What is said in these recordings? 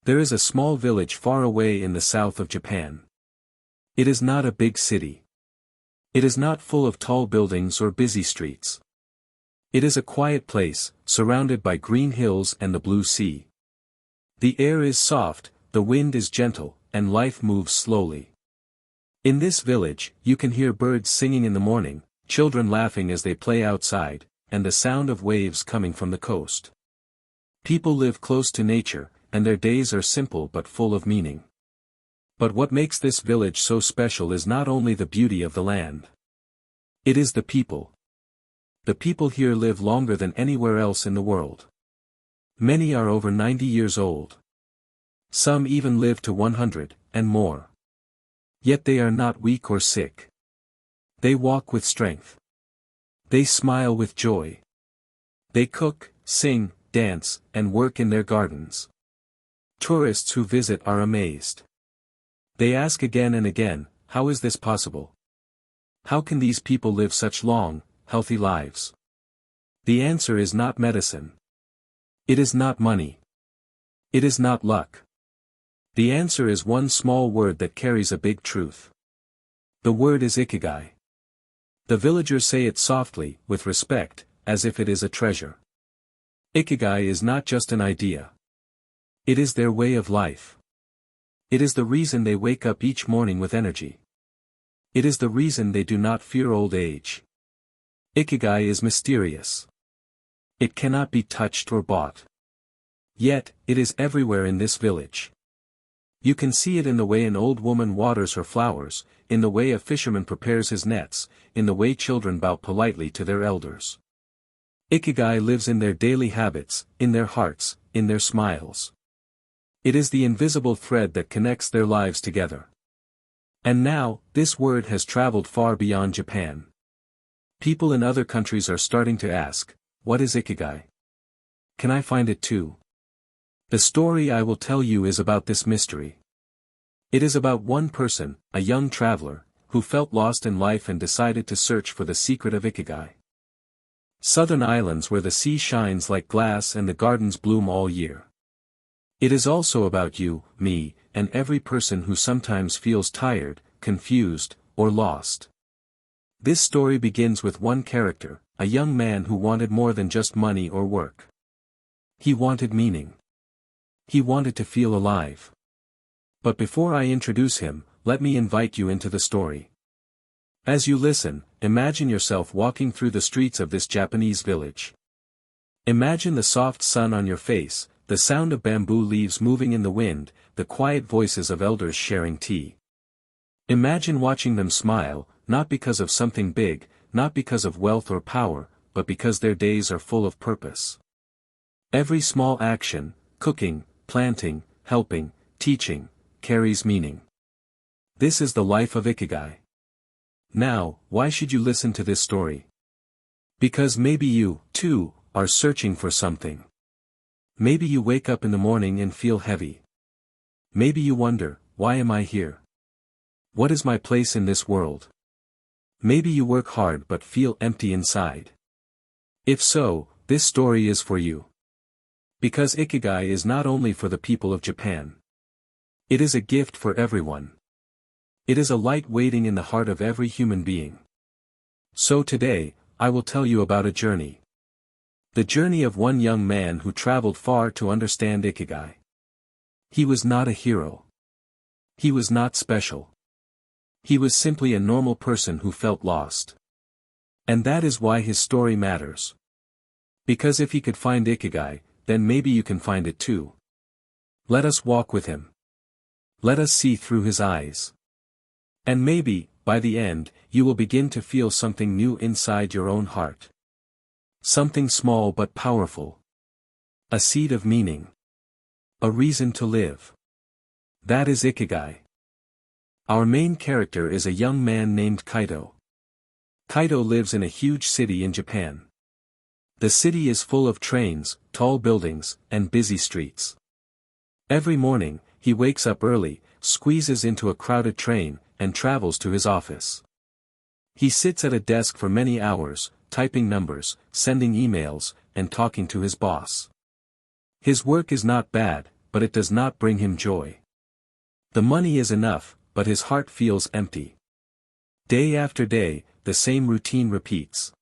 There is a small village far away in the south of Japan. It is not a big city. It is not full of tall buildings or busy streets. It is a quiet place, surrounded by green hills and the blue sea. The air is soft, the wind is gentle, and life moves slowly. In this village, you can hear birds singing in the morning, children laughing as they play outside, and the sound of waves coming from the coast. People live close to nature, and their days are simple but full of meaning. But what makes this village so special is not only the beauty of the land. It is the people. The people here live longer than anywhere else in the world. Many are over 90 years old. Some even live to 100, and more. Yet they are not weak or sick. They walk with strength. They smile with joy. They cook, sing, dance, and work in their gardens. Tourists who visit are amazed. They ask again and again, how is this possible? How can these people live such long, healthy lives? The answer is not medicine. It is not money. It is not luck. The answer is one small word that carries a big truth. The word is Ikigai. The villagers say it softly, with respect, as if it is a treasure. Ikigai is not just an idea. It is their way of life. It is the reason they wake up each morning with energy. It is the reason they do not fear old age. Ikigai is mysterious. It cannot be touched or bought. Yet, it is everywhere in this village. You can see it in the way an old woman waters her flowers, in the way a fisherman prepares his nets, in the way children bow politely to their elders. Ikigai lives in their daily habits, in their hearts, in their smiles. It is the invisible thread that connects their lives together. And now, this word has traveled far beyond Japan. People in other countries are starting to ask, what is Ikigai? Can I find it too? The story I will tell you is about this mystery. It is about one person, a young traveler, who felt lost in life and decided to search for the secret of Ikigai. Southern islands where the sea shines like glass and the gardens bloom all year. It is also about you, me, and every person who sometimes feels tired, confused, or lost. This story begins with one character, a young man who wanted more than just money or work. He wanted meaning. He wanted to feel alive. But before I introduce him, let me invite you into the story. As you listen, imagine yourself walking through the streets of this Japanese village. Imagine the soft sun on your face, the sound of bamboo leaves moving in the wind, the quiet voices of elders sharing tea. Imagine watching them smile, not because of something big, not because of wealth or power, but because their days are full of purpose. Every small action, cooking, planting, helping, teaching, carries meaning. This is the life of Ikigai. Now, why should you listen to this story? Because maybe you, too, are searching for something. Maybe you wake up in the morning and feel heavy. Maybe you wonder, why am I here? What is my place in this world? Maybe you work hard but feel empty inside. If so, this story is for you. Because Ikigai is not only for the people of Japan. It is a gift for everyone. It is a light waiting in the heart of every human being. So today, I will tell you about a journey. The journey of one young man who traveled far to understand Ikigai. He was not a hero. He was not special. He was simply a normal person who felt lost. And that is why his story matters. Because if he could find Ikigai, then maybe you can find it too. Let us walk with him. Let us see through his eyes. And maybe, by the end, you will begin to feel something new inside your own heart. Something small but powerful. A seed of meaning. A reason to live. That is Ikigai. Our main character is a young man named Kaito. Kaito lives in a huge city in Japan. The city is full of trains, tall buildings, and busy streets. Every morning, he wakes up early, squeezes into a crowded train, and travels to his office. He sits at a desk for many hours, typing numbers, sending emails, and talking to his boss. His work is not bad, but it does not bring him joy. The money is enough, but his heart feels empty. Day after day, the same routine repeats.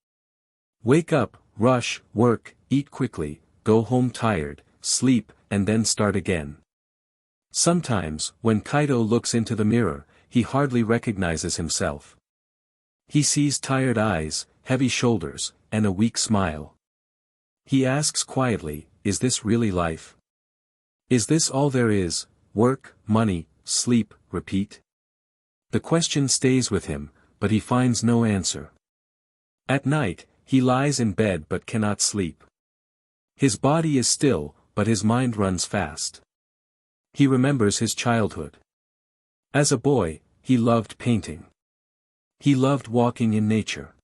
Wake up, rush, work, eat quickly, go home tired, sleep, and then start again. Sometimes, when Kaito looks into the mirror, he hardly recognizes himself. He sees tired eyes, heavy shoulders, and a weak smile. He asks quietly, is this really life? Is this all there is? Work, money, sleep, repeat? The question stays with him, but he finds no answer. At night, he lies in bed but cannot sleep. His body is still, but his mind runs fast. He remembers his childhood. As a boy, he loved painting. He loved walking in nature.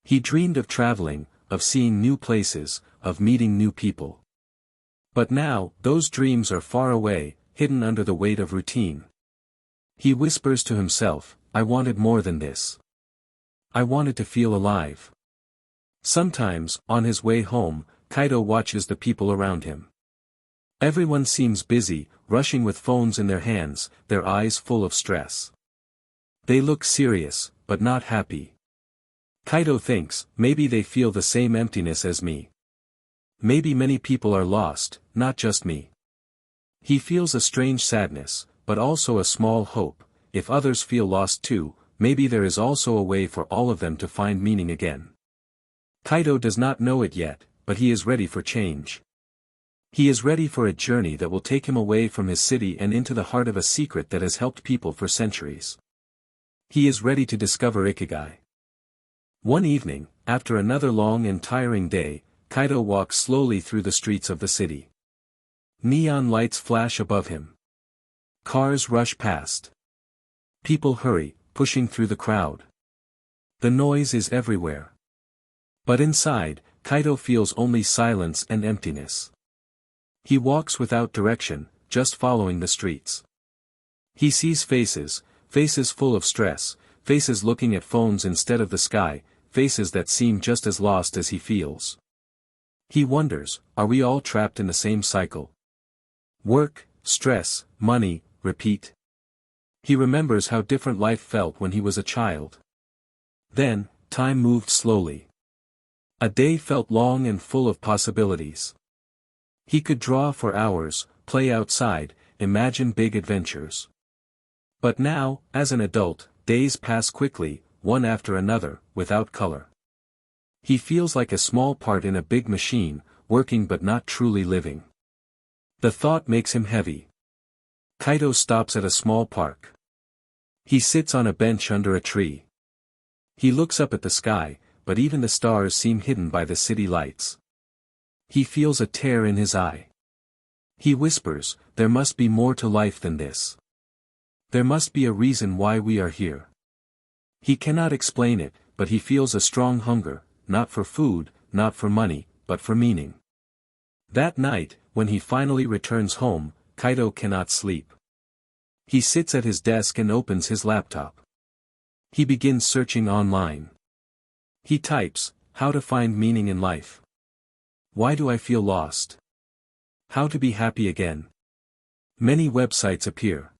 He dreamed of traveling, of seeing new places, of meeting new people. But now, those dreams are far away, hidden under the weight of routine. He whispers to himself, I wanted more than this. I wanted to feel alive. Sometimes, on his way home, Kaito watches the people around him. Everyone seems busy, rushing with phones in their hands, their eyes full of stress. They look serious, but not happy. Kaito thinks, maybe they feel the same emptiness as me. Maybe many people are lost, not just me. He feels a strange sadness, but also a small hope. If others feel lost too, maybe there is also a way for all of them to find meaning again. Kaito does not know it yet, but he is ready for change. He is ready for a journey that will take him away from his city and into the heart of a secret that has helped people for centuries. He is ready to discover Ikigai. One evening, after another long and tiring day, Kaito walks slowly through the streets of the city. Neon lights flash above him. Cars rush past. People hurry, pushing through the crowd. The noise is everywhere. But inside, Kaito feels only silence and emptiness. He walks without direction, just following the streets. He sees faces, faces full of stress, faces looking at phones instead of the sky, faces that seem just as lost as he feels. He wonders, are we all trapped in the same cycle? Work, stress, money, repeat. He remembers how different life felt when he was a child. Then, time moved slowly. A day felt long and full of possibilities. He could draw for hours, play outside, imagine big adventures. But now, as an adult, days pass quickly, one after another, without color. He feels like a small part in a big machine, working but not truly living. The thought makes him heavy. Kaito stops at a small park. He sits on a bench under a tree. He looks up at the sky, but even the stars seem hidden by the city lights. He feels a tear in his eye. He whispers, there must be more to life than this. There must be a reason why we are here. He cannot explain it, but he feels a strong hunger, not for food, not for money, but for meaning. That night, when he finally returns home, Kaito cannot sleep. He sits at his desk and opens his laptop. He begins searching online. He types, how to find meaning in life. Why do I feel lost? How to be happy again? Many websites appear.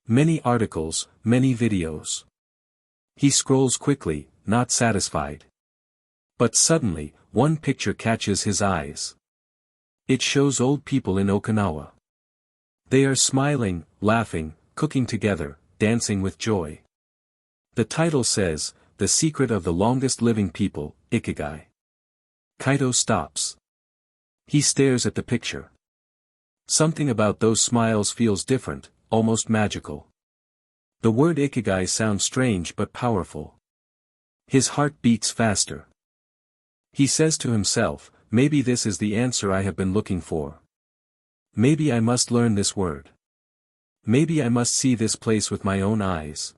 Many articles, many videos. He scrolls quickly, not satisfied. But suddenly, one picture catches his eyes. It shows old people in Okinawa. They are smiling, laughing, cooking together, dancing with joy. The title says, The Secret of the Longest Living People, Ikigai. Kaito stops. He stares at the picture. Something about those smiles feels different, almost magical. The word Ikigai sounds strange but powerful. His heart beats faster. He says to himself, maybe this is the answer I have been looking for. Maybe I must learn this word. Maybe I must see this place with my own eyes.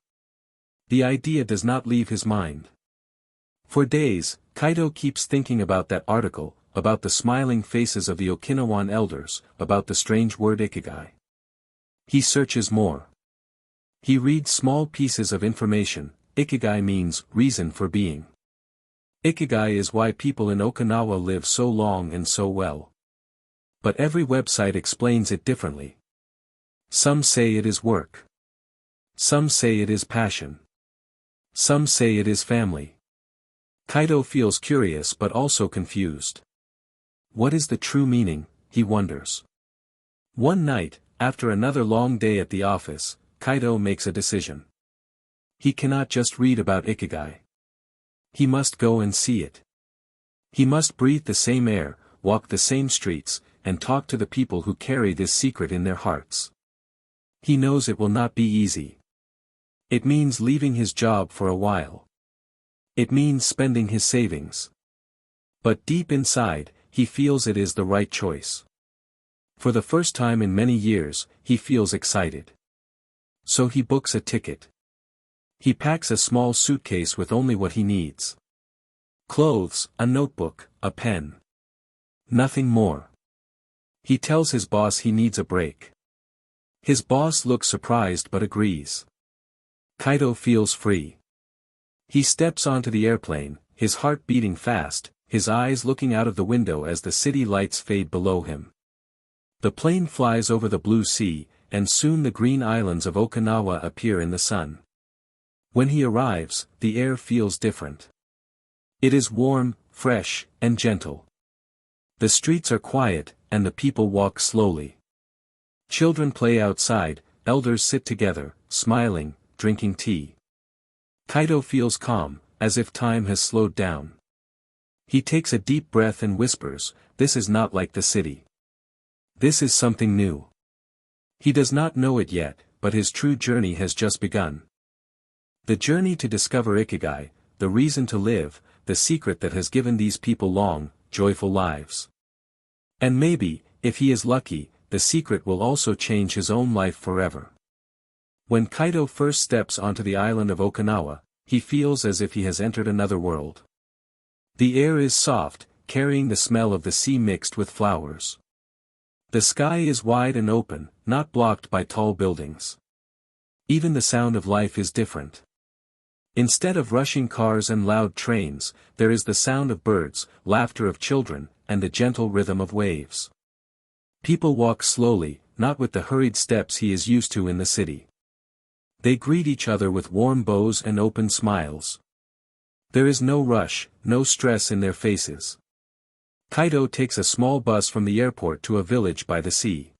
The idea does not leave his mind. For days, Kaito keeps thinking about that article, about the smiling faces of the Okinawan elders, about the strange word Ikigai. He searches more. He reads small pieces of information. Ikigai means reason for being. Ikigai is why people in Okinawa live so long and so well. But every website explains it differently. Some say it is work. Some say it is passion. Some say it is family. Kaito feels curious but also confused. What is the true meaning, he wonders. One night, after another long day at the office, Kaito makes a decision. He cannot just read about Ikigai. He must go and see it. He must breathe the same air, walk the same streets, and talk to the people who carry this secret in their hearts. He knows it will not be easy. It means leaving his job for a while. It means spending his savings. But deep inside, he feels it is the right choice. For the first time in many years, he feels excited. So he books a ticket. He packs a small suitcase with only what he needs. Clothes, a notebook, a pen. Nothing more. He tells his boss he needs a break. His boss looks surprised but agrees. Kaito feels free. He steps onto the airplane, his heart beating fast, his eyes looking out of the window as the city lights fade below him. The plane flies over the blue sea, and soon the green islands of Okinawa appear in the sun. When he arrives, the air feels different. It is warm, fresh, and gentle. The streets are quiet, and the people walk slowly. Children play outside, elders sit together, smiling, drinking tea. Kaito feels calm, as if time has slowed down. He takes a deep breath and whispers, "This is not like the city. This is something new." He does not know it yet, but his true journey has just begun. The journey to discover Ikigai, the reason to live, the secret that has given these people long, joyful lives. And maybe, if he is lucky, the secret will also change his own life forever. When Kaito first steps onto the island of Okinawa, he feels as if he has entered another world. The air is soft, carrying the smell of the sea mixed with flowers. The sky is wide and open, not blocked by tall buildings. Even the sound of life is different. Instead of rushing cars and loud trains, there is the sound of birds, laughter of children, and the gentle rhythm of waves. People walk slowly, not with the hurried steps he is used to in the city. They greet each other with warm bows and open smiles. There is no rush, no stress in their faces. Kaito takes a small bus from the airport to a village by the sea.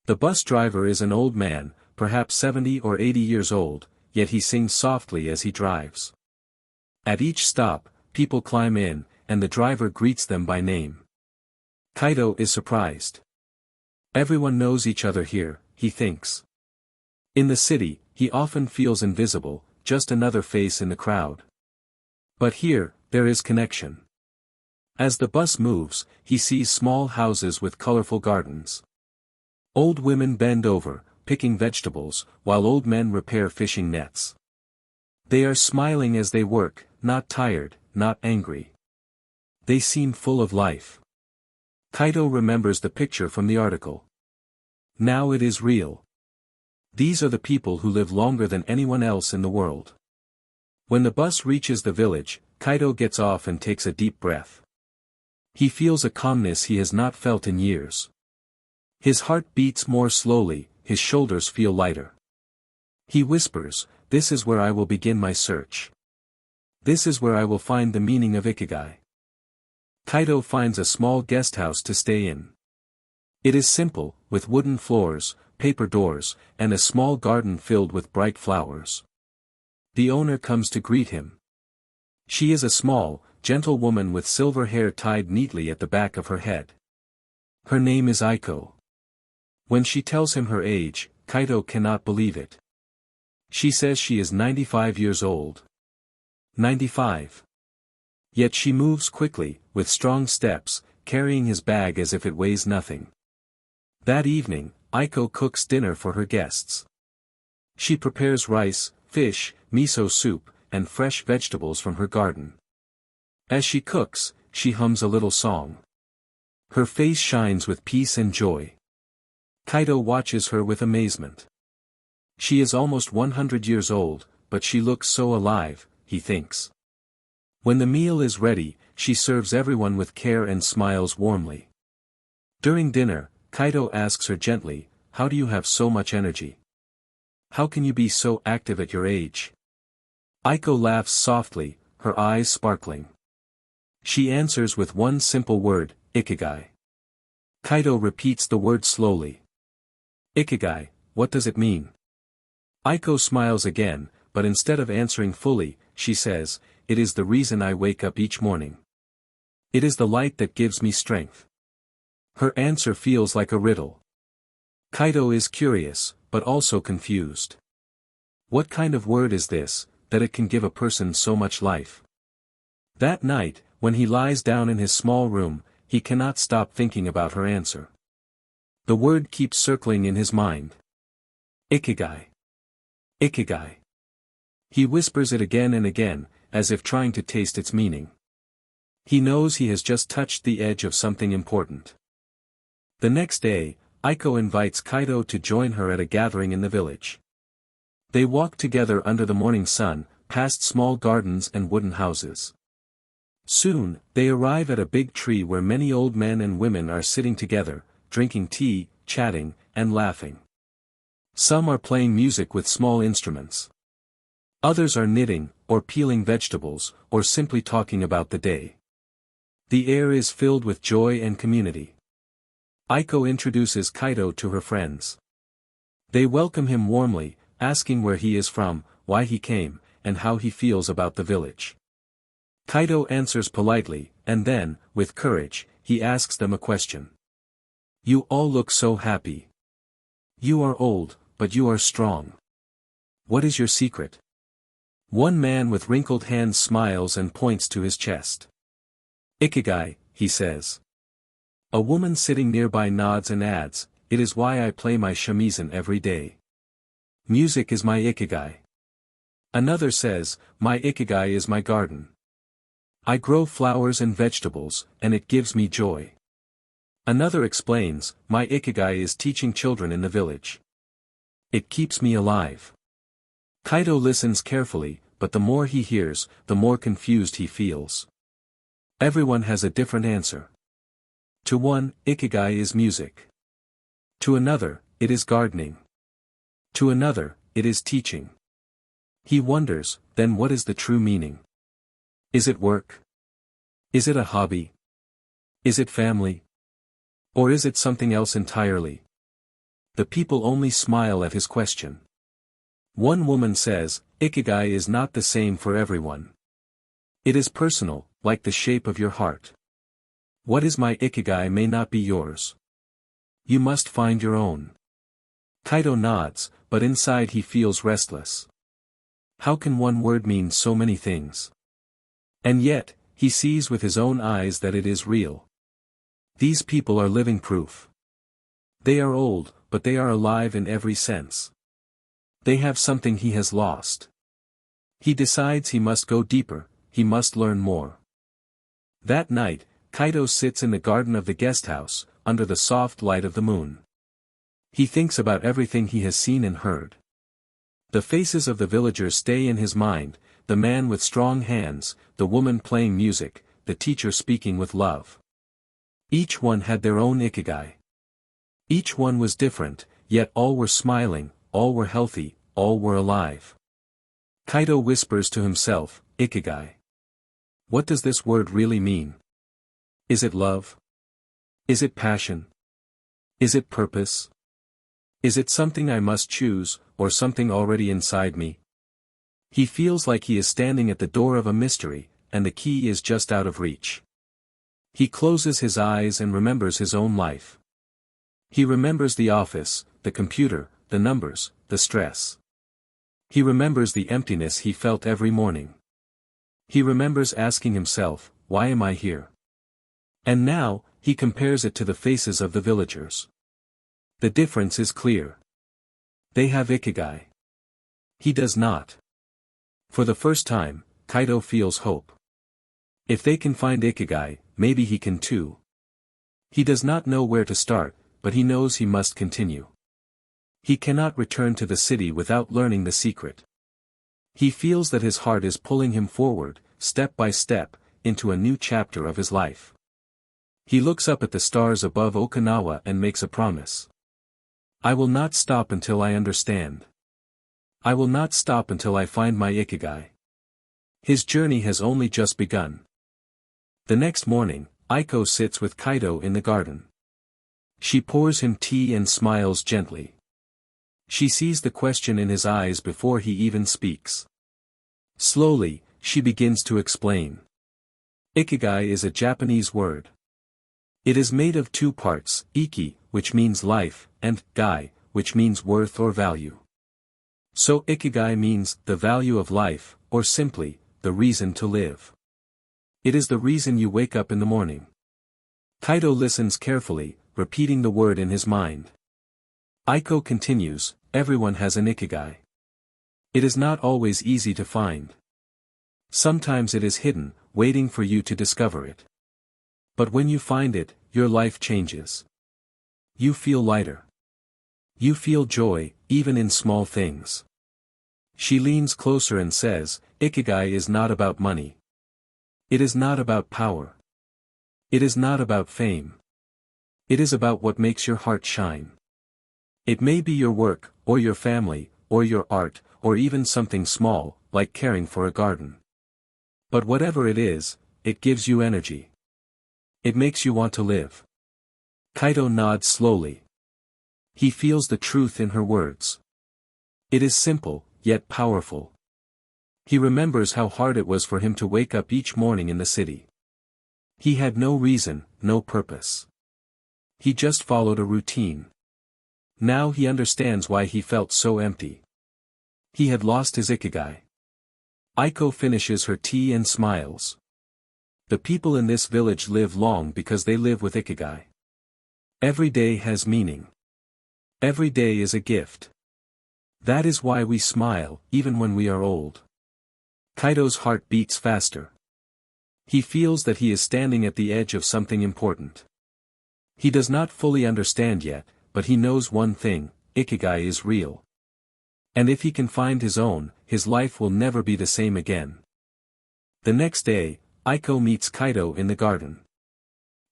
The bus driver is an old man, perhaps 70 or 80 years old, yet he sings softly as he drives. At each stop, people climb in, and the driver greets them by name. Kaito is surprised. Everyone knows each other here, he thinks. In the city, he often feels invisible, just another face in the crowd. But here, there is connection. As the bus moves, he sees small houses with colorful gardens. Old women bend over, picking vegetables, while old men repair fishing nets. They are smiling as they work, not tired, not angry. They seem full of life. Kaito remembers the picture from the article. Now it is real. These are the people who live longer than anyone else in the world. When the bus reaches the village, Kaito gets off and takes a deep breath. He feels a calmness he has not felt in years. His heart beats more slowly, his shoulders feel lighter. He whispers, "This is where I will begin my search. This is where I will find the meaning of Ikigai." Kaito finds a small guest house to stay in. It is simple, with wooden floors, paper doors, and a small garden filled with bright flowers. The owner comes to greet him. She is a small, gentle woman with silver hair tied neatly at the back of her head. Her name is Aiko. When she tells him her age, Kaito cannot believe it. She says she is 95 years old. 95. Yet she moves quickly, with strong steps, carrying his bag as if it weighs nothing. That evening, Aiko cooks dinner for her guests. She prepares rice, fish, miso soup, and fresh vegetables from her garden. As she cooks, she hums a little song. Her face shines with peace and joy. Kaito watches her with amazement. She is almost 100 years old, but she looks so alive, he thinks. When the meal is ready, she serves everyone with care and smiles warmly. During dinner, Kaito asks her gently, "How do you have so much energy? How can you be so active at your age?" Aiko laughs softly, her eyes sparkling. She answers with one simple word, Ikigai. Kaito repeats the word slowly. Ikigai, what does it mean? Aiko smiles again, but instead of answering fully, she says, "It is the reason I wake up each morning. It is the light that gives me strength." Her answer feels like a riddle. Kaito is curious, but also confused. What kind of word is this, that it can give a person so much life? That night, when he lies down in his small room, he cannot stop thinking about her answer. The word keeps circling in his mind. Ikigai. Ikigai. He whispers it again and again, as if trying to taste its meaning. He knows he has just touched the edge of something important. The next day, Aiko invites Kaito to join her at a gathering in the village. They walk together under the morning sun, past small gardens and wooden houses. Soon, they arrive at a big tree where many old men and women are sitting together, drinking tea, chatting, and laughing. Some are playing music with small instruments. Others are knitting, or peeling vegetables, or simply talking about the day. The air is filled with joy and community. Aiko introduces Kaito to her friends. They welcome him warmly, asking where he is from, why he came, and how he feels about the village. Kaito answers politely, and then, with courage, he asks them a question. "You all look so happy. You are old, but you are strong. What is your secret?" One man with wrinkled hands smiles and points to his chest. "Ikigai," he says. A woman sitting nearby nods and adds, "It is why I play my shamisen every day. Music is my ikigai." Another says, "My ikigai is my garden. I grow flowers and vegetables, and it gives me joy." Another explains, "My ikigai is teaching children in the village. It keeps me alive." Kaito listens carefully, but the more he hears, the more confused he feels. Everyone has a different answer. To one, ikigai is music. To another, it is gardening. To another, it is teaching. He wonders, then what is the true meaning? Is it work? Is it a hobby? Is it family? Or is it something else entirely? The people only smile at his question. One woman says, "Ikigai is not the same for everyone. It is personal, like the shape of your heart. What is my ikigai may not be yours. You must find your own." Kaito nods, but inside he feels restless. How can one word mean so many things? And yet, he sees with his own eyes that it is real. These people are living proof. They are old, but they are alive in every sense. They have something he has lost. He decides he must go deeper, he must learn more. That night, Kaito sits in the garden of the guesthouse, under the soft light of the moon. He thinks about everything he has seen and heard. The faces of the villagers stay in his mind, the man with strong hands, the woman playing music, the teacher speaking with love. Each one had their own ikigai. Each one was different, yet all were smiling, all were healthy, all were alive. Kaito whispers to himself, "Ikigai. What does this word really mean? Is it love? Is it passion? Is it purpose? Is it something I must choose, or something already inside me?" He feels like he is standing at the door of a mystery, and the key is just out of reach. He closes his eyes and remembers his own life. He remembers the office, the computer, the numbers, the stress. He remembers the emptiness he felt every morning. He remembers asking himself, "Why am I here?" And now, he compares it to the faces of the villagers. The difference is clear. They have ikigai. He does not. For the first time, Kaito feels hope. If they can find ikigai, maybe he can too. He does not know where to start, but he knows he must continue. He cannot return to the city without learning the secret. He feels that his heart is pulling him forward, step by step, into a new chapter of his life. He looks up at the stars above Okinawa and makes a promise. I will not stop until I understand. I will not stop until I find my Ikigai. His journey has only just begun. The next morning, Aiko sits with Kaito in the garden. She pours him tea and smiles gently. She sees the question in his eyes before he even speaks. Slowly, she begins to explain. Ikigai is a Japanese word. It is made of two parts, iki, which means life, and gai, which means worth or value. So Ikigai means the value of life, or simply, the reason to live. It is the reason you wake up in the morning. Kaito listens carefully, repeating the word in his mind. Aiko continues, everyone has an Ikigai. It is not always easy to find. Sometimes it is hidden, waiting for you to discover it. But when you find it, your life changes. You feel lighter. You feel joy, even in small things. She leans closer and says, Ikigai is not about money. It is not about power. It is not about fame. It is about what makes your heart shine. It may be your work, or your family, or your art, or even something small, like caring for a garden. But whatever it is, it gives you energy. It makes you want to live. Kaito nods slowly. He feels the truth in her words. It is simple, yet powerful. He remembers how hard it was for him to wake up each morning in the city. He had no reason, no purpose. He just followed a routine. Now he understands why he felt so empty. He had lost his Ikigai. Aiko finishes her tea and smiles. The people in this village live long because they live with Ikigai. Every day has meaning. Every day is a gift. That is why we smile, even when we are old. Kaito's heart beats faster. He feels that he is standing at the edge of something important. He does not fully understand yet, but he knows one thing, Ikigai is real. And if he can find his own, his life will never be the same again. The next day, Aiko meets Kaito in the garden.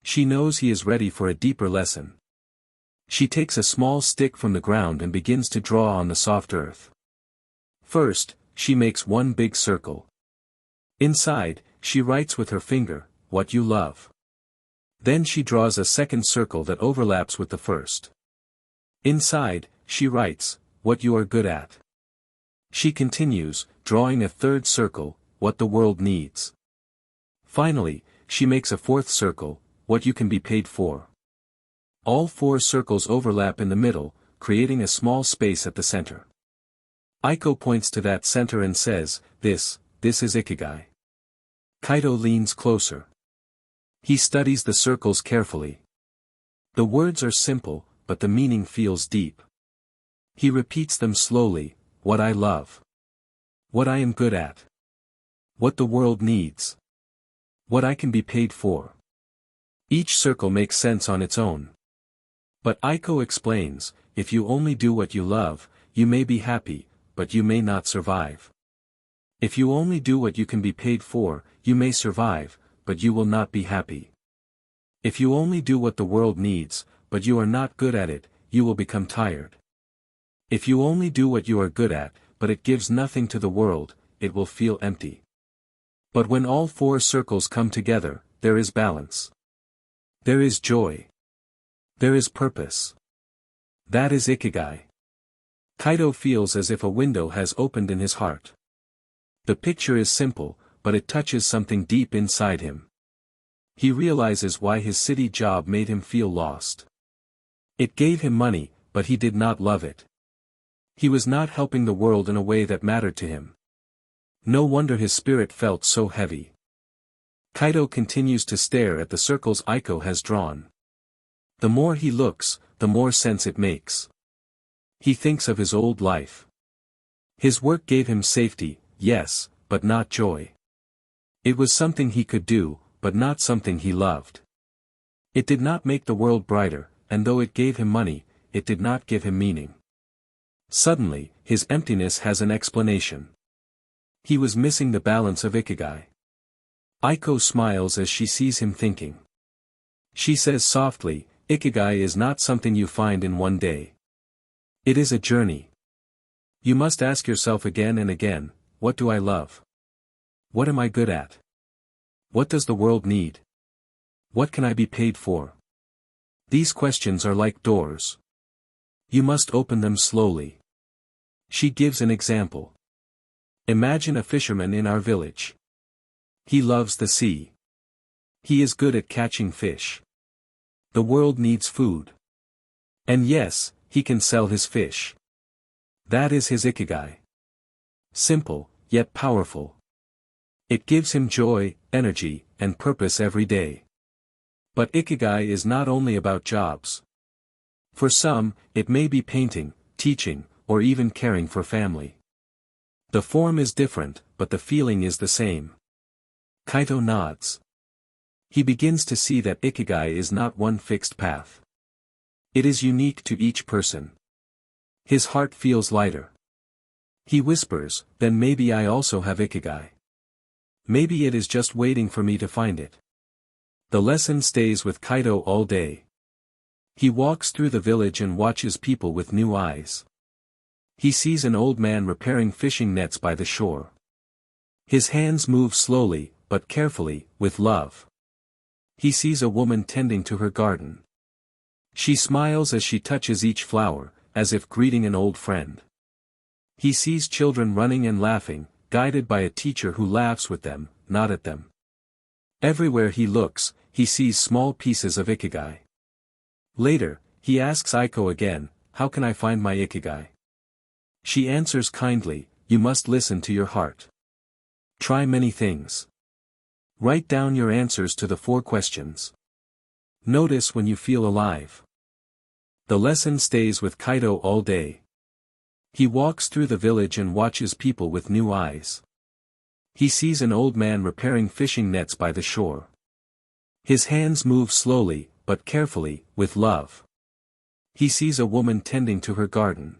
She knows he is ready for a deeper lesson. She takes a small stick from the ground and begins to draw on the soft earth. First, she makes one big circle. Inside, she writes with her finger, what you love. Then she draws a second circle that overlaps with the first. Inside, she writes, what you are good at. She continues, drawing a third circle, what the world needs. Finally, she makes a fourth circle, what you can be paid for. All four circles overlap in the middle, creating a small space at the center. Aiko points to that center and says, this is Ikigai. Kaito leans closer. He studies the circles carefully. The words are simple, but the meaning feels deep. He repeats them slowly, what I love. What I am good at. What the world needs. What I can be paid for. Each circle makes sense on its own. But Aiko explains, if you only do what you love, you may be happy, but you may not survive. If you only do what you can be paid for, you may survive, but you will not be happy. If you only do what the world needs, but you are not good at it, you will become tired. If you only do what you are good at, but it gives nothing to the world, it will feel empty. But when all four circles come together, there is balance. There is joy. There is purpose. That is Ikigai. Kaito feels as if a window has opened in his heart. The picture is simple, but it touches something deep inside him. He realizes why his city job made him feel lost. It gave him money, but he did not love it. He was not helping the world in a way that mattered to him. No wonder his spirit felt so heavy. Kaito continues to stare at the circles Aiko has drawn. The more he looks, the more sense it makes. He thinks of his old life. His work gave him safety, yes, but not joy. It was something he could do, but not something he loved. It did not make the world brighter, and though it gave him money, it did not give him meaning. Suddenly, his emptiness has an explanation. He was missing the balance of Ikigai. Aiko smiles as she sees him thinking. She says softly, Ikigai is not something you find in one day. It is a journey. You must ask yourself again and again, what do I love? What am I good at? What does the world need? What can I be paid for? These questions are like doors. You must open them slowly. She gives an example. Imagine a fisherman in our village. He loves the sea. He is good at catching fish. The world needs food. And yes, he can sell his fish. That is his Ikigai. Simple, yet powerful. It gives him joy, energy, and purpose every day. But Ikigai is not only about jobs. For some, it may be painting, teaching, or even caring for family. The form is different, but the feeling is the same. Kaito nods. He begins to see that Ikigai is not one fixed path. It is unique to each person. His heart feels lighter. He whispers, then maybe I also have Ikigai. Maybe it is just waiting for me to find it. The lesson stays with Kaito all day. He walks through the village and watches people with new eyes. He sees an old man repairing fishing nets by the shore. His hands move slowly, but carefully, with love. He sees a woman tending to her garden. She smiles as she touches each flower, as if greeting an old friend. He sees children running and laughing, guided by a teacher who laughs with them, not at them. Everywhere he looks, he sees small pieces of Ikigai. Later, he asks Aiko again, how can I find my Ikigai? She answers kindly, you must listen to your heart. Try many things. Write down your answers to the 4 questions. Notice when you feel alive. The lesson stays with Kaito all day. He walks through the village and watches people with new eyes. He sees an old man repairing fishing nets by the shore. His hands move slowly, but carefully, with love. He sees a woman tending to her garden.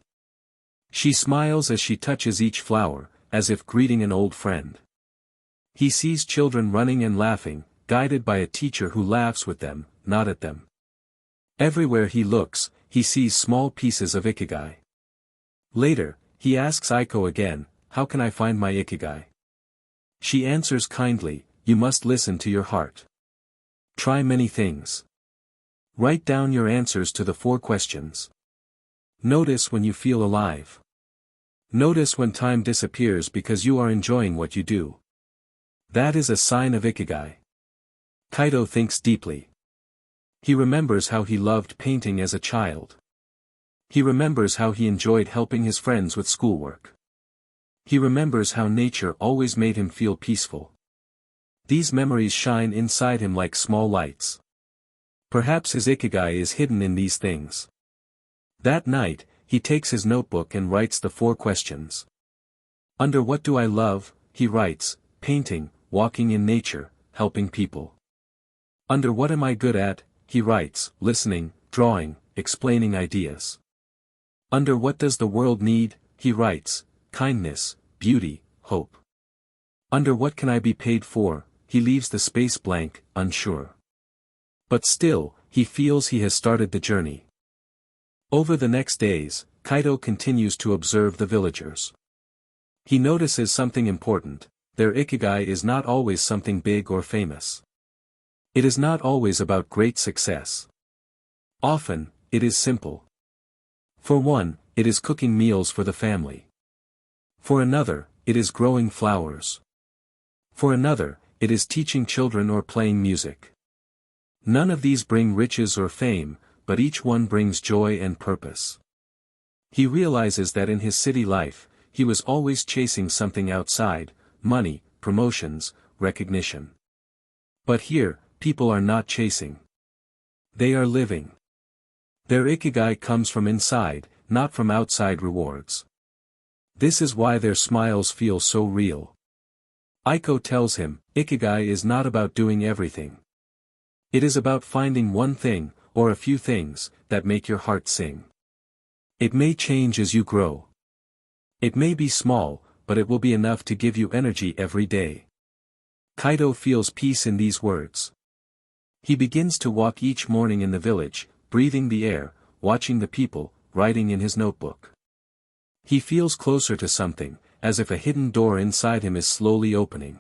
She smiles as she touches each flower, as if greeting an old friend. He sees children running and laughing, guided by a teacher who laughs with them, not at them. Everywhere he looks, he sees small pieces of Ikigai. Later, he asks Aiko again, how can I find my Ikigai? She answers kindly, you must listen to your heart. Try many things. Write down your answers to the 4 questions. Notice when you feel alive. Notice when time disappears because you are enjoying what you do. That is a sign of Ikigai. Kaito thinks deeply. He remembers how he loved painting as a child. He remembers how he enjoyed helping his friends with schoolwork. He remembers how nature always made him feel peaceful. These memories shine inside him like small lights. Perhaps his Ikigai is hidden in these things. That night, he takes his notebook and writes the 4 questions. Under what do I love, he writes, painting, walking in nature, helping people. Under what am I good at, he writes, listening, drawing, explaining ideas. Under what does the world need, he writes, kindness, beauty, hope. Under what can I be paid for, he leaves the space blank, unsure. But still, he feels he has started the journey. Over the next days, Kaito continues to observe the villagers. He notices something important, their Ikigai is not always something big or famous. It is not always about great success. Often, it is simple. For one, it is cooking meals for the family. For another, it is growing flowers. For another, it is teaching children or playing music. None of these bring riches or fame, but each one brings joy and purpose. He realizes that in his city life, he was always chasing something outside, money, promotions, recognition. But here, people are not chasing. They are living. Their Ikigai comes from inside, not from outside rewards. This is why their smiles feel so real. Aiko tells him, Ikigai is not about doing everything. It is about finding one thing, or a few things, that make your heart sing. It may change as you grow. It may be small, but it will be enough to give you energy every day. Kaito feels peace in these words. He begins to walk each morning in the village, breathing the air, watching the people, writing in his notebook. He feels closer to something, as if a hidden door inside him is slowly opening.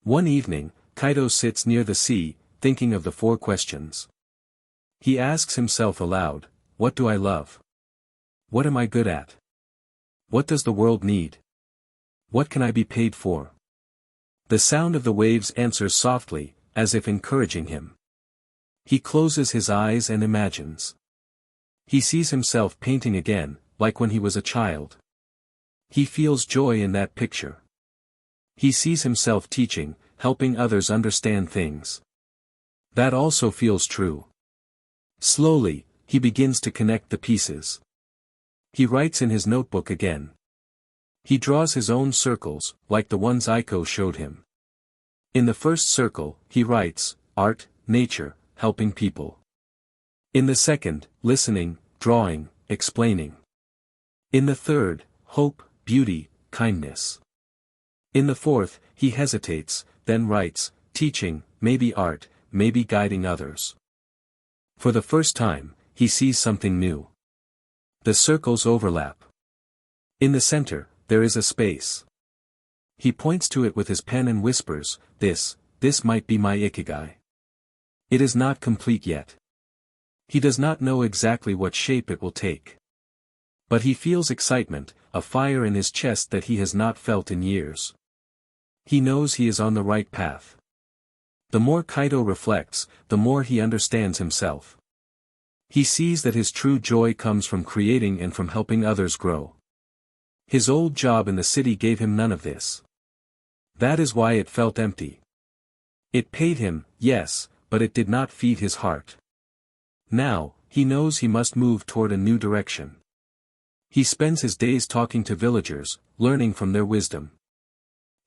One evening, Kaito sits near the sea, thinking of the 4 questions. He asks himself aloud, what do I love? What am I good at? What does the world need? What can I be paid for? The sound of the waves answers softly, as if encouraging him. He closes his eyes and imagines. He sees himself painting again, like when he was a child. He feels joy in that picture. He sees himself teaching, helping others understand things. That also feels true. Slowly, he begins to connect the pieces. He writes in his notebook again. He draws his own circles, like the ones Aiko showed him. In the first circle, he writes, art, nature, helping people. In the second, listening, drawing, explaining. In the third, hope, beauty, kindness. In the fourth, he hesitates, then writes, teaching, maybe art, maybe guiding others. For the first time, he sees something new. The circles overlap. In the center, there is a space. He points to it with his pen and whispers, this might be my Ikigai. It is not complete yet. He does not know exactly what shape it will take. But he feels excitement, a fire in his chest that he has not felt in years. He knows he is on the right path. The more Kaito reflects, the more he understands himself. He sees that his true joy comes from creating and from helping others grow. His old job in the city gave him none of this. That is why it felt empty. It paid him, yes, but it did not feed his heart. Now, he knows he must move toward a new direction. He spends his days talking to villagers, learning from their wisdom.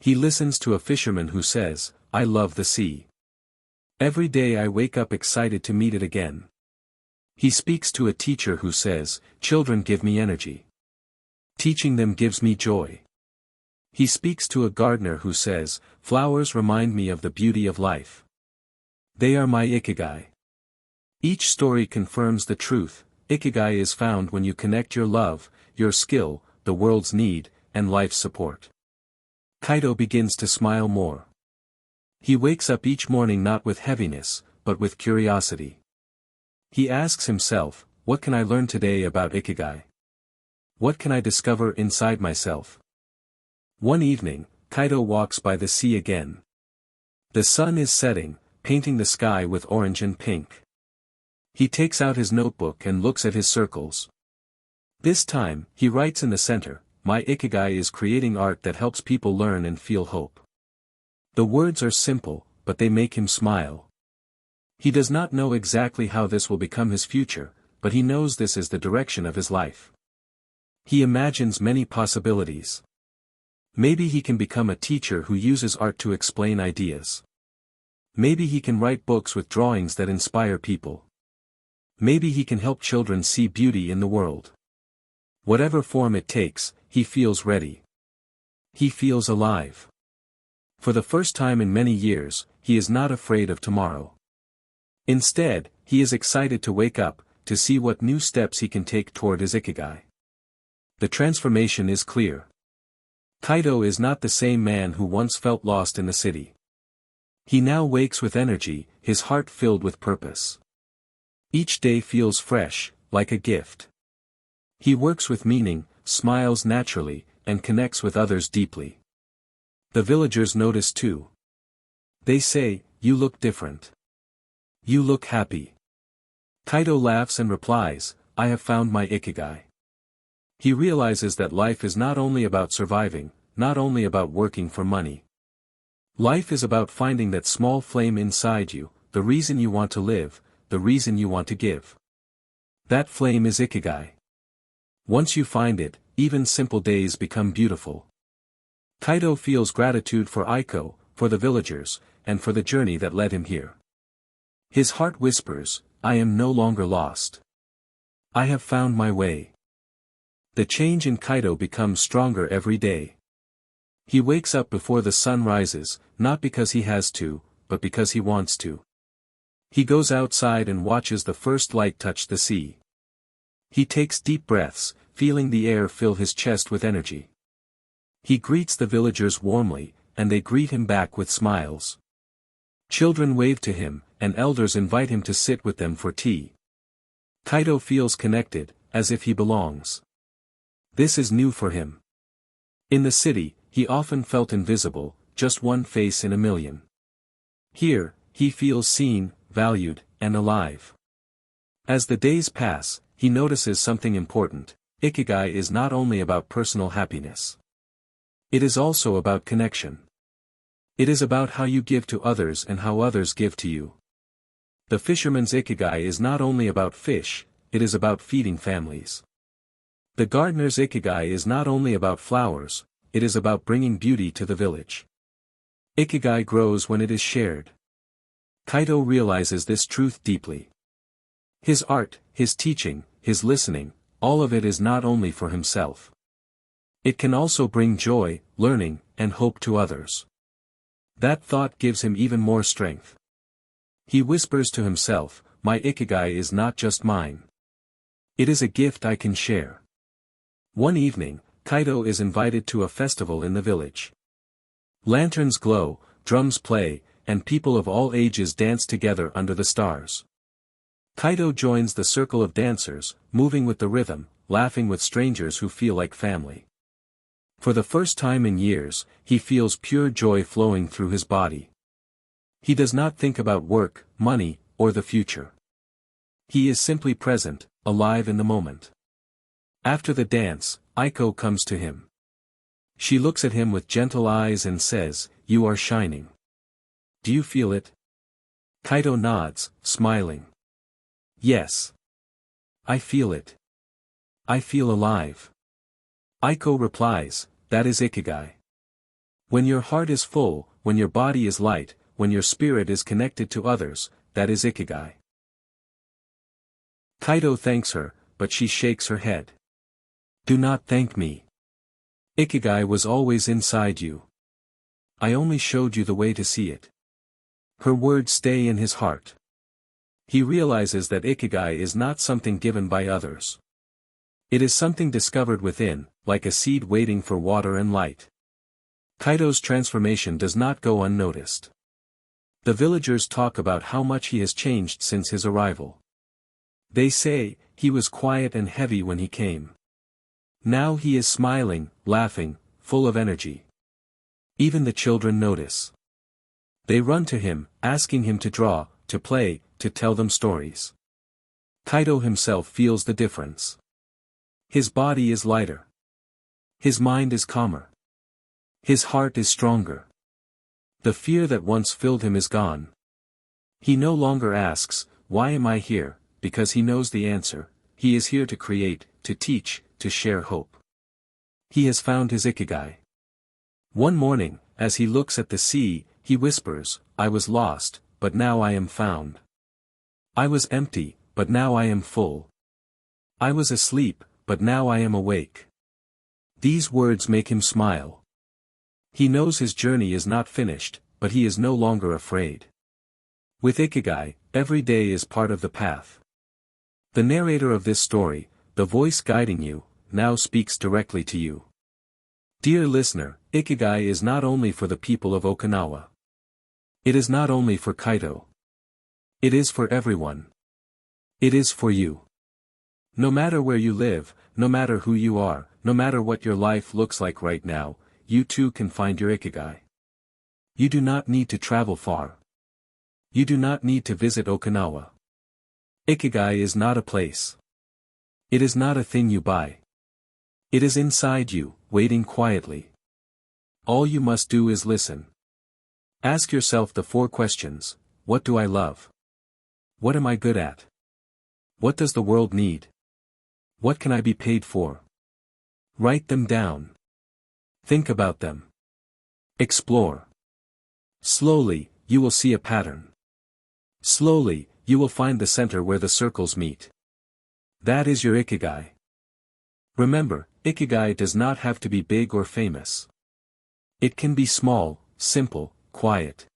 He listens to a fisherman who says, I love the sea. Every day I wake up excited to meet it again. He speaks to a teacher who says, children give me energy. Teaching them gives me joy. He speaks to a gardener who says, flowers remind me of the beauty of life. They are my Ikigai. Each story confirms the truth, Ikigai is found when you connect your love, your skill, the world's need, and life's support. Kaito begins to smile more. He wakes up each morning not with heaviness, but with curiosity. He asks himself, what can I learn today about Ikigai? What can I discover inside myself? One evening, Kaito walks by the sea again. The sun is setting, painting the sky with orange and pink. He takes out his notebook and looks at his circles. This time, he writes in the center, my Ikigai is creating art that helps people learn and feel hope. The words are simple, but they make him smile. He does not know exactly how this will become his future, but he knows this is the direction of his life. He imagines many possibilities. Maybe he can become a teacher who uses art to explain ideas. Maybe he can write books with drawings that inspire people. Maybe he can help children see beauty in the world. Whatever form it takes, he feels ready. He feels alive. For the first time in many years, he is not afraid of tomorrow. Instead, he is excited to wake up, to see what new steps he can take toward his Ikigai. The transformation is clear. Kaito is not the same man who once felt lost in the city. He now wakes with energy, his heart filled with purpose. Each day feels fresh, like a gift. He works with meaning, smiles naturally, and connects with others deeply. The villagers notice too. They say, you look different. You look happy. Kaito laughs and replies, I have found my Ikigai. He realizes that life is not only about surviving, not only about working for money. Life is about finding that small flame inside you, the reason you want to live, the reason you want to give. That flame is Ikigai. Once you find it, even simple days become beautiful. Kaito feels gratitude for Aiko, for the villagers, and for the journey that led him here. His heart whispers, I am no longer lost. I have found my way. The change in Kaito becomes stronger every day. He wakes up before the sun rises, not because he has to, but because he wants to. He goes outside and watches the first light touch the sea. He takes deep breaths, feeling the air fill his chest with energy. He greets the villagers warmly, and they greet him back with smiles. Children wave to him, and elders invite him to sit with them for tea. Kaito feels connected, as if he belongs. This is new for him. In the city, he often felt invisible, just one face in a million. Here, he feels seen, valued, and alive. As the days pass, he notices something important. Ikigai is not only about personal happiness. It is also about connection. It is about how you give to others and how others give to you. The fisherman's Ikigai is not only about fish, it is about feeding families. The gardener's Ikigai is not only about flowers, it is about bringing beauty to the village. Ikigai grows when it is shared. Kaito realizes this truth deeply. His art, his teaching, his listening, all of it is not only for himself. It can also bring joy, learning, and hope to others. That thought gives him even more strength. He whispers to himself, my Ikigai is not just mine. It is a gift I can share. One evening, Kaito is invited to a festival in the village. Lanterns glow, drums play, and people of all ages dance together under the stars. Kaito joins the circle of dancers, moving with the rhythm, laughing with strangers who feel like family. For the first time in years, he feels pure joy flowing through his body. He does not think about work, money, or the future. He is simply present, alive in the moment. After the dance, Aiko comes to him. She looks at him with gentle eyes and says, "You are shining. Do you feel it?" Kaito nods, smiling. "Yes. I feel it. I feel alive." Aiko replies, "That is Ikigai. When your heart is full, when your body is light, when your spirit is connected to others, that is Ikigai." Kaito thanks her, but she shakes her head. "Do not thank me. Ikigai was always inside you. I only showed you the way to see it." Her words stay in his heart. He realizes that Ikigai is not something given by others. It is something discovered within, like a seed waiting for water and light. Kaito's transformation does not go unnoticed. The villagers talk about how much he has changed since his arrival. They say, he was quiet and heavy when he came. Now he is smiling, laughing, full of energy. Even the children notice. They run to him, asking him to draw, to play, to tell them stories. Kaito himself feels the difference. His body is lighter. His mind is calmer. His heart is stronger. The fear that once filled him is gone. He no longer asks, "Why am I here?" because he knows the answer. He is here to create, to teach, to share hope. He has found his Ikigai. One morning, as he looks at the sea, he whispers, "I was lost, but now I am found. I was empty, but now I am full. I was asleep, but now I am awake." These words make him smile. He knows his journey is not finished, but he is no longer afraid. With Ikigai, every day is part of the path. The narrator of this story, the voice guiding you, now speaks directly to you. Dear listener, Ikigai is not only for the people of Okinawa. It is not only for Kaito. It is for everyone. It is for you. No matter where you live, no matter who you are, no matter what your life looks like right now, you too can find your Ikigai. You do not need to travel far. You do not need to visit Okinawa. Ikigai is not a place. It is not a thing you buy. It is inside you, waiting quietly. All you must do is listen. Ask yourself the 4 questions: what do I love? What am I good at? What does the world need? What can I be paid for? Write them down. Think about them. Explore. Slowly, you will see a pattern. Slowly, you will find the center where the circles meet. That is your Ikigai. Remember, Ikigai does not have to be big or famous. It can be small, simple, quiet.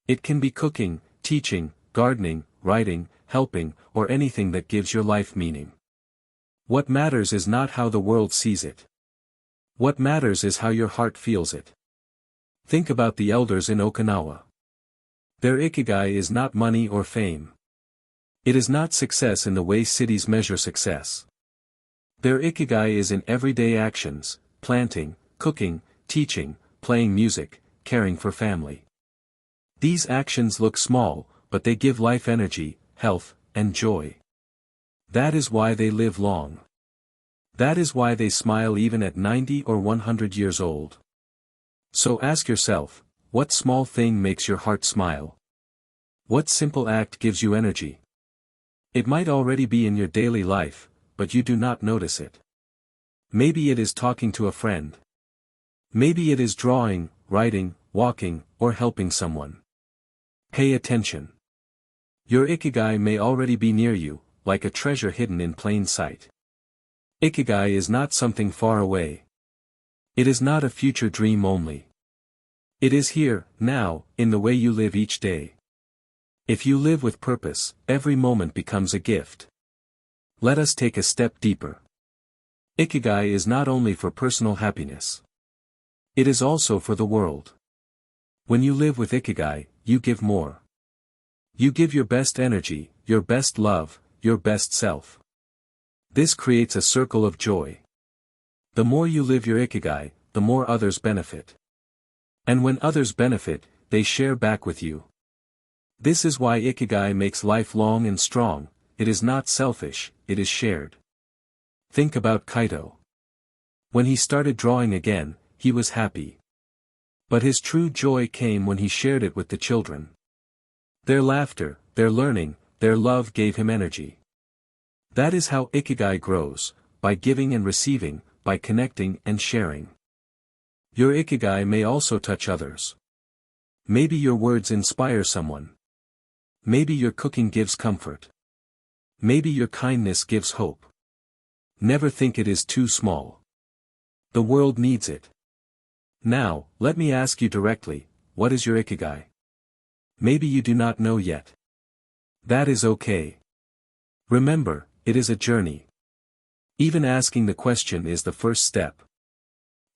It can be cooking, teaching, gardening, writing, helping, or anything that gives your life meaning. What matters is not how the world sees it. What matters is how your heart feels it. Think about the elders in Okinawa. Their ikigai is not money or fame. It is not success in the way cities measure success. Their ikigai is in everyday actions: planting, cooking, teaching, playing music, caring for family. These actions look small, but they give life energy, health, and joy. That is why they live long. That is why they smile even at 90 or 100 years old. So ask yourself, what small thing makes your heart smile? What simple act gives you energy? It might already be in your daily life, but you do not notice it. Maybe it is talking to a friend. Maybe it is drawing, writing, walking, or helping someone. Pay attention. Your ikigai may already be near you, like a treasure hidden in plain sight. Ikigai is not something far away. It is not a future dream only. It is here, now, in the way you live each day. If you live with purpose, every moment becomes a gift. Let us take a step deeper. Ikigai is not only for personal happiness. It is also for the world. When you live with ikigai, you give more. You give your best energy, your best love, your best self. This creates a circle of joy. The more you live your ikigai, the more others benefit. And when others benefit, they share back with you. This is why ikigai makes life long and strong. It is not selfish, it is shared. Think about Kaito. When he started drawing again, he was happy. But his true joy came when he shared it with the children. Their laughter, their learning, their love gave him energy. That is how ikigai grows, by giving and receiving, by connecting and sharing. Your ikigai may also touch others. Maybe your words inspire someone. Maybe your cooking gives comfort. Maybe your kindness gives hope. Never think it is too small. The world needs it. Now, let me ask you directly, what is your ikigai? Maybe you do not know yet. That is okay. Remember, it is a journey. Even asking the question is the first step.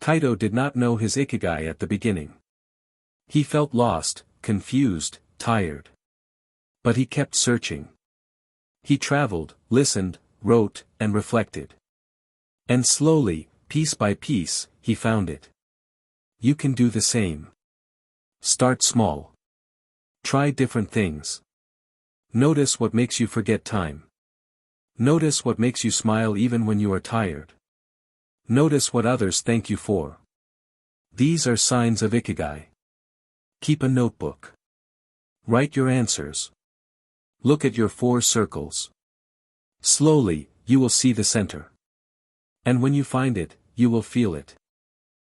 Kaito did not know his ikigai at the beginning. He felt lost, confused, tired. But he kept searching. He traveled, listened, wrote, and reflected. And slowly, piece by piece, he found it. You can do the same. Start small. Try different things. Notice what makes you forget time. Notice what makes you smile even when you are tired. Notice what others thank you for. These are signs of ikigai. Keep a notebook. Write your answers. Look at your 4 circles. Slowly, you will see the center. And when you find it, you will feel it.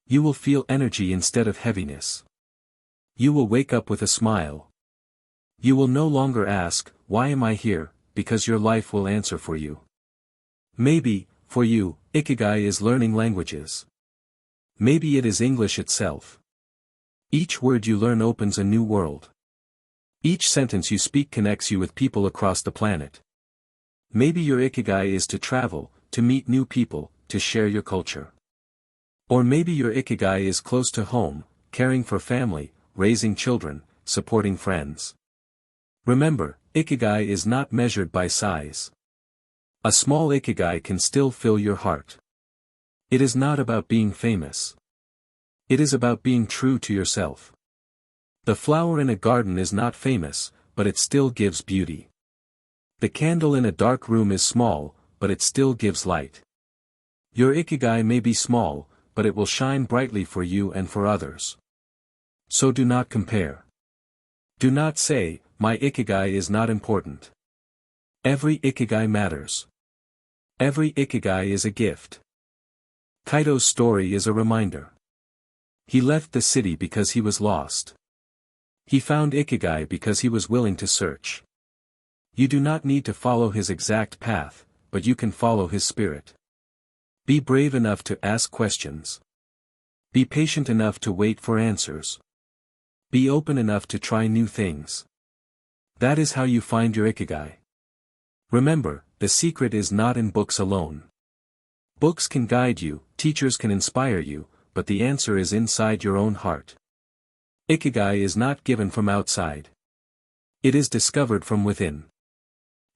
You will feel energy instead of heaviness. You will wake up with a smile. You will no longer ask, "Why am I here?" because your life will answer for you. Maybe, for you, ikigai is learning languages. Maybe it is English itself. Each word you learn opens a new world. Each sentence you speak connects you with people across the planet. Maybe your ikigai is to travel, to meet new people, to share your culture. Or maybe your ikigai is close to home, caring for family, raising children, supporting friends. Remember, ikigai is not measured by size. A small ikigai can still fill your heart. It is not about being famous. It is about being true to yourself. The flower in a garden is not famous, but it still gives beauty. The candle in a dark room is small, but it still gives light. Your ikigai may be small, but it will shine brightly for you and for others. So do not compare. Do not say, "My ikigai is not important." Every ikigai matters. Every ikigai is a gift. Kaito's story is a reminder. He left the city because he was lost. He found ikigai because he was willing to search. You do not need to follow his exact path, but you can follow his spirit. Be brave enough to ask questions. Be patient enough to wait for answers. Be open enough to try new things. That is how you find your Ikigai. Remember, the secret is not in books alone. Books can guide you, teachers can inspire you, but the answer is inside your own heart. Ikigai is not given from outside. It is discovered from within.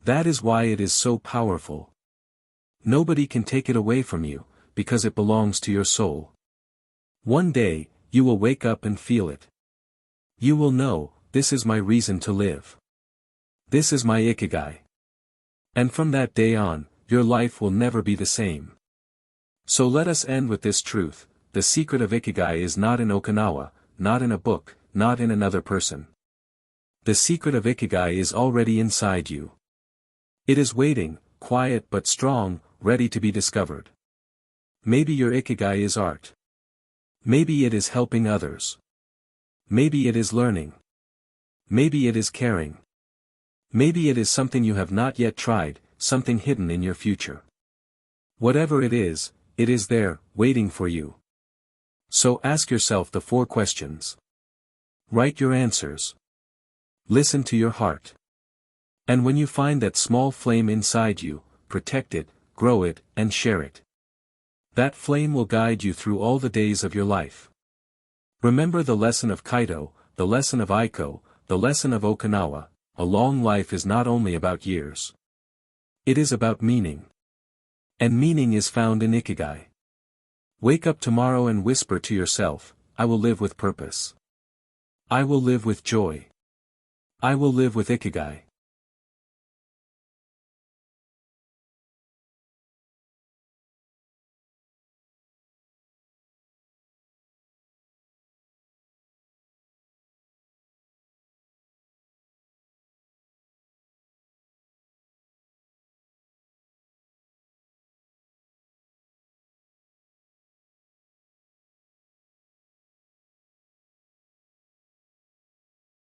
That is why it is so powerful. Nobody can take it away from you, because it belongs to your soul. One day, you will wake up and feel it. You will know, this is my reason to live. This is my Ikigai. And from that day on, your life will never be the same. So let us end with this truth: the secret of Ikigai is not in Okinawa, not in a book, not in another person. The secret of Ikigai is already inside you. It is waiting, quiet but strong, ready to be discovered. Maybe your Ikigai is art. Maybe it is helping others. Maybe it is learning. Maybe it is caring. Maybe it is something you have not yet tried, something hidden in your future. Whatever it is there, waiting for you. So ask yourself the 4 questions. Write your answers. Listen to your heart. And when you find that small flame inside you, protect it, grow it, and share it. That flame will guide you through all the days of your life. Remember the lesson of Kaido, the lesson of Aiko, the lesson of Okinawa: a long life is not only about years. It is about meaning. And meaning is found in Ikigai. Wake up tomorrow and whisper to yourself, I will live with purpose. I will live with joy. I will live with Ikigai.